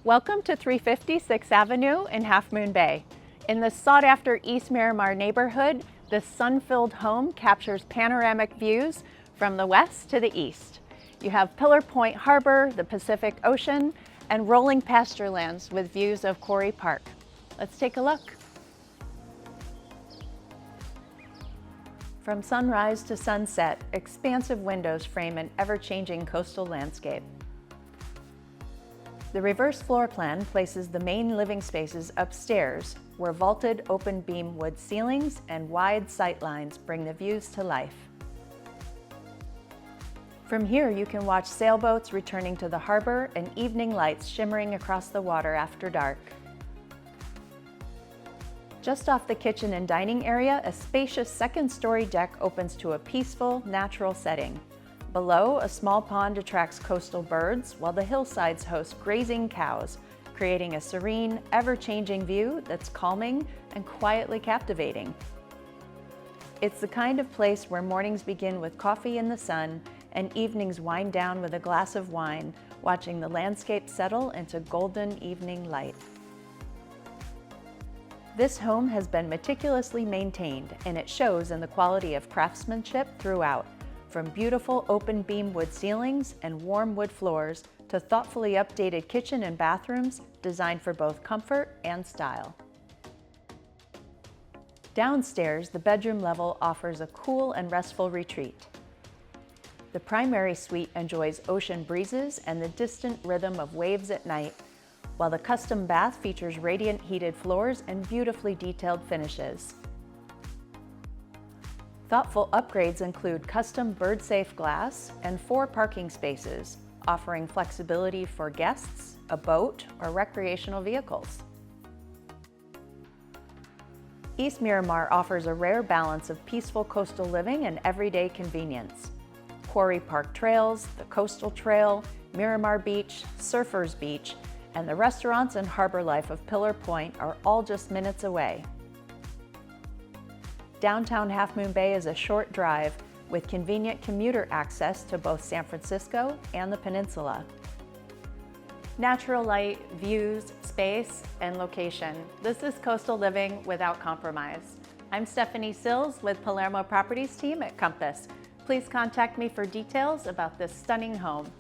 Welcome to 350 6th Avenue in Half Moon Bay. In the sought-after East Miramar neighborhood, this sun-filled home captures panoramic views from the west to the east. You have Pillar Point Harbor, the Pacific Ocean, and rolling pasture lands with views of Quarry Park. Let's take a look. From sunrise to sunset, expansive windows frame an ever-changing coastal landscape. The reverse floor plan places the main living spaces upstairs, where vaulted open beam wood ceilings and wide sight lines bring the views to life. From here you can watch sailboats returning to the harbor and evening lights shimmering across the water after dark. Just off the kitchen and dining area, a spacious second-story deck opens to a peaceful, natural setting. Below, a small pond attracts coastal birds, while the hillsides host grazing cows, creating a serene, ever-changing view that's calming and quietly captivating. It's the kind of place where mornings begin with coffee in the sun and evenings wind down with a glass of wine, watching the landscape settle into golden evening light. This home has been meticulously maintained, and it shows in the quality of craftsmanship throughout. From beautiful open beam wood ceilings and warm wood floors to thoughtfully updated kitchen and bathrooms designed for both comfort and style. Downstairs, the bedroom level offers a cool and restful retreat. The primary suite enjoys ocean breezes and the distant rhythm of waves at night, while the custom bath features radiant heated floors and beautifully detailed finishes. Thoughtful upgrades include custom bird-safe glass and 4 parking spaces, offering flexibility for guests, a boat, or recreational vehicles. East Miramar offers a rare balance of peaceful coastal living and everyday convenience. Quarry Park trails, the Coastal Trail, Miramar Beach, Surfers Beach, and the restaurants and harbor life of Pillar Point are all just minutes away. Downtown Half Moon Bay is a short drive with convenient commuter access to both San Francisco and the peninsula. Natural light, views, space, and location. This is coastal living without compromise. I'm Stephanie Sills with Palermo Properties team at Compass. Please contact me for details about this stunning home.